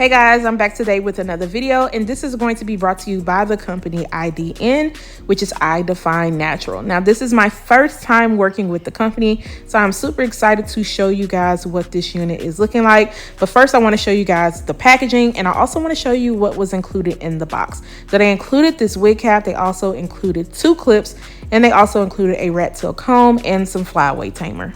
Hey guys, I'm back today with another video, and this is going to be brought to you by the company IDN, which is I Define Natural. Now, this is my first time working with the company, so I'm super excited to show you guys what this unit is looking like. But first, I want to show you guys the packaging, and I also want to show you what was included in the box. So they included this wig cap, they also included 2 clips, and they also included a rat tail comb and some flyaway tamer.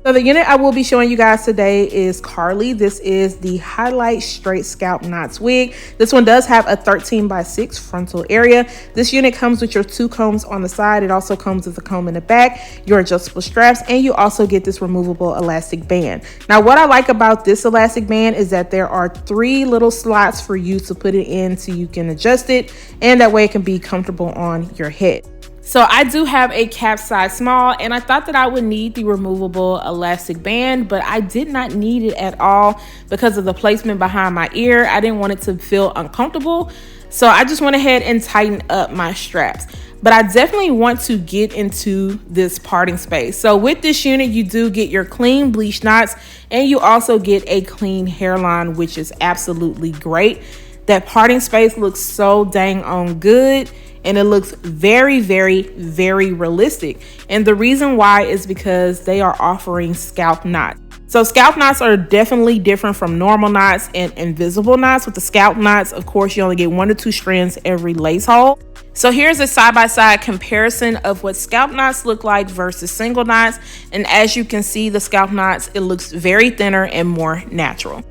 So the unit I will be showing you guys today is Karlee. This is the Highlight Straight Scalp Knots wig. This one does have a 13x6 frontal area. This unit comes with your 2 combs on the side. It also comes with a comb in the back, your adjustable straps, and you also get this removable elastic band. Now, what I like about this elastic band is that there are 3 little slots for you to put it in so you can adjust it, and that way it can be comfortable on your head. So I do have a cap size small, and I thought that I would need the removable elastic band, but I did not need it at all because of the placement behind my ear. I didn't want it to feel uncomfortable, so I just went ahead and tightened up my straps. But I definitely want to get into this parting space. So with this unit, you do get your clean bleach knots, and you also get a clean hairline, which is absolutely great. That parting space looks so dang on good. And it looks very, very, very realistic. And the reason why is because they are offering scalp knots. So scalp knots are definitely different from normal knots and invisible knots. With the scalp knots, of course, you only get 1 to 2 strands every lace hole. So here's a side-by-side comparison of what scalp knots look like versus single knots. And as you can see, the scalp knots, it looks very thinner and more natural.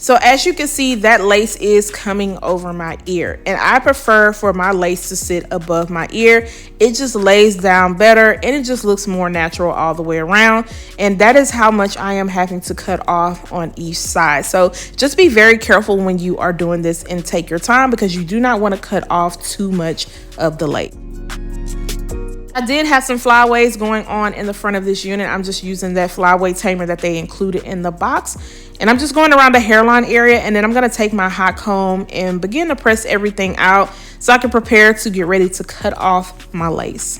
So as you can see, that lace is coming over my ear, and I prefer for my lace to sit above my ear. It just lays down better and it just looks more natural all the way around. And that is how much I am having to cut off on each side. So just be very careful when you are doing this and take your time, because you do not want to cut off too much of the lace. I did have some flyaways going on in the front of this unit. I'm just using that flyaway tamer that they included in the box. And I'm just going around the hairline area, and then I'm going to take my hot comb and begin to press everything out so I can prepare to get ready to cut off my lace.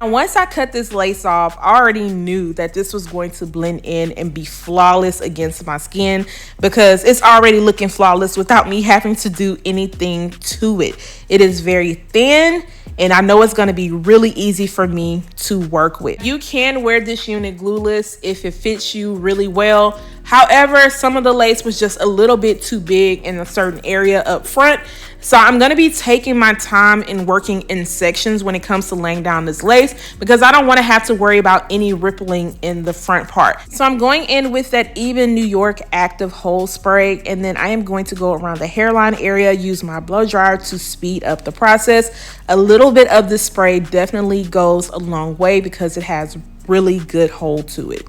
And once I cut this lace off, I already knew that this was going to blend in and be flawless against my skin, because it's already looking flawless without me having to do anything to it. It is very thin, and I know it's going to be really easy for me to work with. You can wear this unit glueless if it fits you really well. However, some of the lace was just a little bit too big in a certain area up front. So I'm going to be taking my time and working in sections when it comes to laying down this lace, because I don't want to have to worry about any rippling in the front part. So I'm going in with that Even New York Active Hold Spray, and then I am going to go around the hairline area, use my blow dryer to speed up the process. A little bit of this spray definitely goes a long way because it has really good hold to it.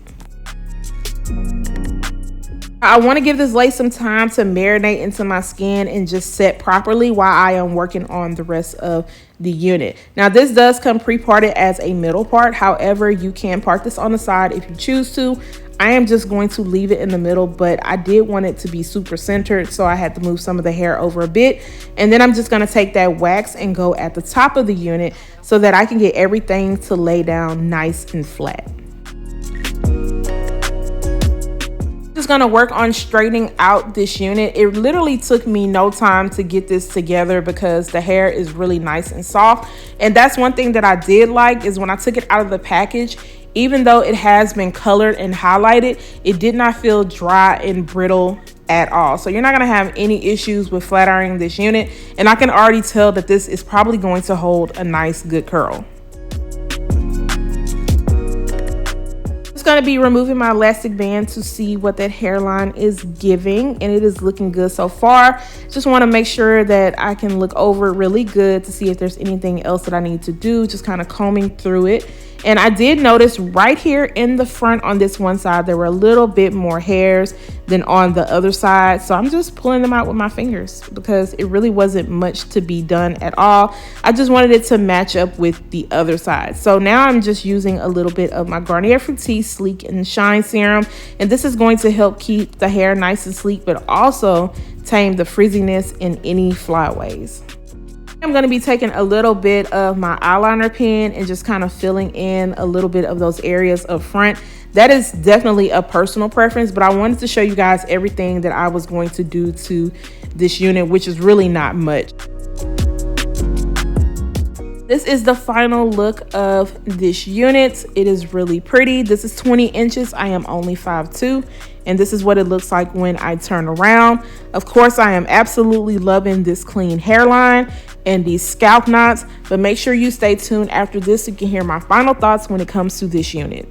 I want to give this lace some time to marinate into my skin and just set properly while I am working on the rest of the unit. Now, this does come pre-parted as a middle part. However, you can part this on the side if you choose to. I am just going to leave it in the middle, but I did want it to be super centered, so I had to move some of the hair over a bit. And then I'm just going to take that wax and go at the top of the unit so that I can get everything to lay down nice and flat. Just gonna work on straightening out this unit. It literally took me no time to get this together because the hair is really nice and soft. And that's one thing that I did like, is when I took it out of the package, even though it has been colored and highlighted, it did not feel dry and brittle at all. So you're not gonna have any issues with flat ironing this unit, and I can already tell that this is probably going to hold a nice good curl. Going to be removing my elastic band to see what that hairline is giving, and it is looking good so far. Just want to make sure that I can look over it really good to see if there's anything else that I need to do. Just kind of combing through it, And I did notice right here in the front on this one side, there were a little bit more hairs than on the other side. So I'm just pulling them out with my fingers because it really wasn't much to be done at all. I just wanted it to match up with the other side. So now I'm just using a little bit of my Garnier Fructis Sleek and Shine Serum. And this is going to help keep the hair nice and sleek, but also tame the frizziness in any flyaways. I'm going to be taking a little bit of my eyeliner pen and just kind of filling in a little bit of those areas up front. That is definitely a personal preference, but I wanted to show you guys everything that I was going to do to this unit, which is really not much. This is the final look of this unit. It is really pretty. This is 20 inches. I am only 5'2", and this is what it looks like when I turn around. Of course, I am absolutely loving this clean hairline and these scalp knots, but make sure you stay tuned after this so you can hear my final thoughts when it comes to this unit.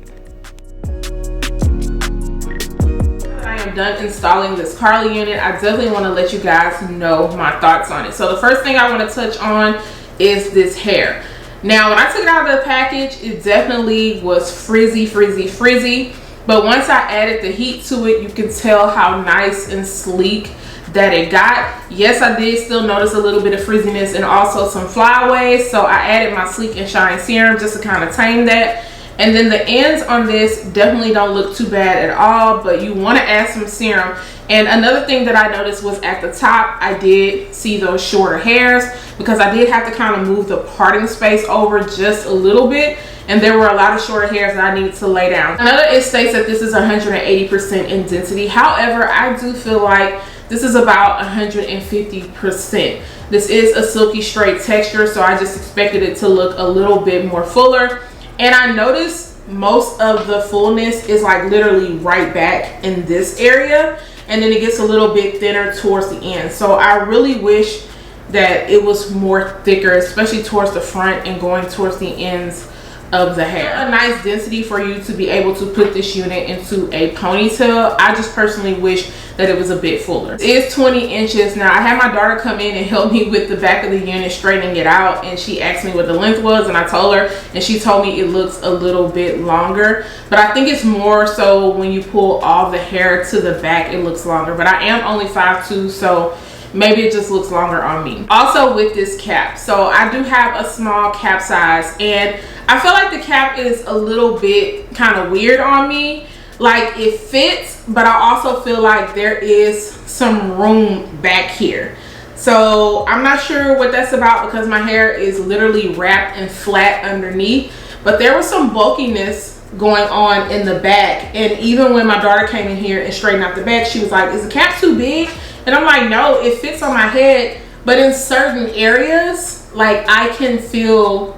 I am done installing this Karlee unit. I definitely want to let you guys know my thoughts on it. So the first thing I want to touch on is this hair. Now, when I took it out of the package, it definitely was frizzy, but once I added the heat to it, you can tell how nice and sleek that it got. Yes, I did still notice a little bit of frizziness and also some flyaways, so I added my Sleek and Shine serum just to kind of tame that. And then the ends on this definitely don't look too bad at all, but you want to add some serum. And another thing that I noticed was at the top, I did see those shorter hairs because I did have to kind of move the parting space over just a little bit. And there were a lot of shorter hairs that I needed to lay down. Another, it states that this is 180% in density. However, I do feel like this is about 150%. This is a silky straight texture, so I just expected it to look a little bit more fuller. And I noticed most of the fullness is like literally right back in this area, and then it gets a little bit thinner towards the end. So I really wish that it was more thicker, especially towards the front and going towards the ends of the hair. A nice density for you to be able to put this unit into a ponytail. I just personally wish that it was a bit fuller. It is 20 inches. Now, I had my daughter come in and help me with the back of the unit, straightening it out, and she asked me what the length was, and I told her, and she told me it looks a little bit longer, but I think it's more so when you pull all the hair to the back, it looks longer. But I am only 5'2", so maybe it just looks longer on me. Also with this cap, so I do have a small cap size, and I feel like the cap is a little bit kind of weird on me. Like, it fits, but I also feel like there is some room back here. So I'm not sure what that's about because my hair is literally wrapped and flat underneath, but there was some bulkiness going on in the back. And even when my daughter came in here and straightened out the back, she was like, is the cap too big? And I'm like, no, it fits on my head, but in certain areas, like, I can feel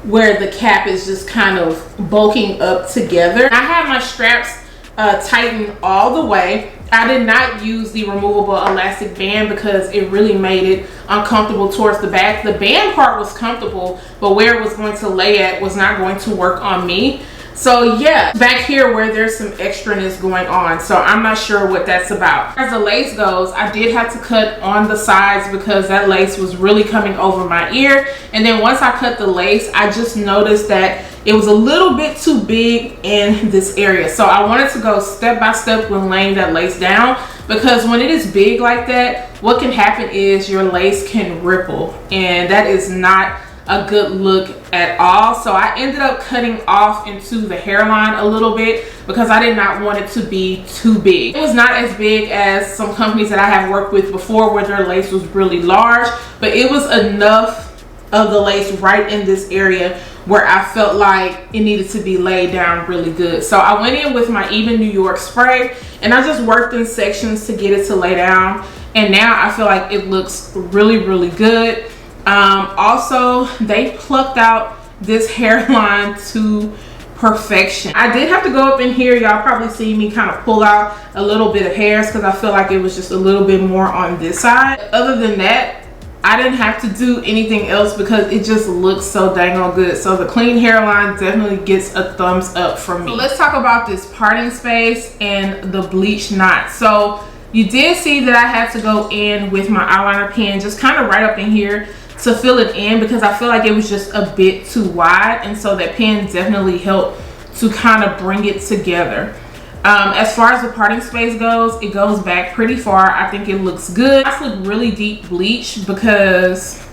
where the cap is just kind of bulking up together. I had my straps tightened all the way. I did not use the removable elastic band because it really made it uncomfortable towards the back. The band part was comfortable, but where it was going to lay at was not going to work on me. So yeah, back here where there's some extraness going on, so I'm not sure what that's about. As the lace goes, I did have to cut on the sides because that lace was really coming over my ear. And then once I cut the lace, I just noticed that it was a little bit too big in this area. So I wanted to go step by step when laying that lace down, because when it is big like that, what can happen is your lace can ripple, and that is not a good look at all. So I ended up cutting off into the hairline a little bit because I did not want it to be too big. It was not as big as some companies that I have worked with before where their lace was really large, but it was enough of the lace right in this area where I felt like it needed to be laid down really good. So I went in with my Even New York spray and I just worked in sections to get it to lay down, and now I feel like it looks really, really good. Also, they plucked out this hairline to perfection. I did have to go up in here. Y'all probably see me kind of pull out a little bit of hairs because I feel like it was just a little bit more on this side. Other than that, I didn't have to do anything else because it just looks so dang on good. So the clean hairline definitely gets a thumbs up from me. So let's talk about this parting space and the bleach knot. So you did see that I had to go in with my eyeliner pen just kind of right up in here to fill it in because I feel like it was just a bit too wide, and so that pen definitely helped to kind of bring it together. As far as the parting space goes, it goes back pretty far. I think it looks good. I look really deep bleach because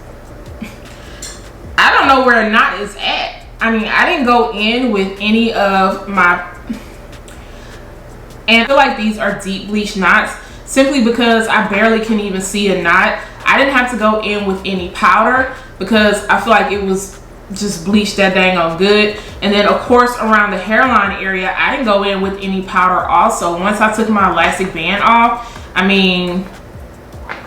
I don't know where a knot is at. I mean, I didn't go in with any of my, and I feel like these are deep bleach knots simply because I barely can even see a knot. I didn't have to go in with any powder because I feel like it was just bleached that dang on good. And then of course around the hairline area, I didn't go in with any powder also. Once I took my elastic band off, I mean,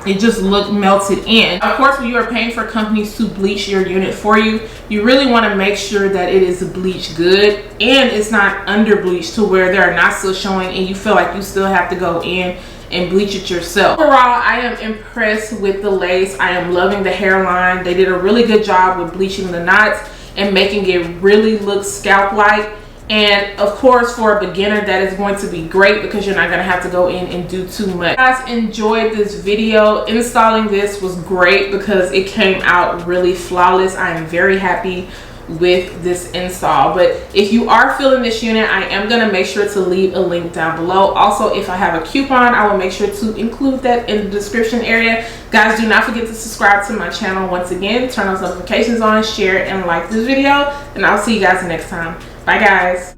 it just looked melted in. Of course, when you are paying for companies to bleach your unit for you, you really want to make sure that it is bleached good and it's not under bleached to where there are knots still showing and you feel like you still have to go in and bleach it yourself. Overall, I am impressed with the lace. I am loving the hairline. They did a really good job with bleaching the knots and making it really look scalp-like. And of course, for a beginner, that is going to be great because you're not going to have to go in and do too much. If you guys enjoyed this video, installing this was great because it came out really flawless. I am very happy with this install. But if you are feeling this unit, I am going to make sure to leave a link down below. Also, if I have a coupon, I will make sure to include that in the description area. Guys, do not forget to subscribe to my channel. Once again, turn those notifications on, share and like this video, and I'll see you guys next time. Bye guys.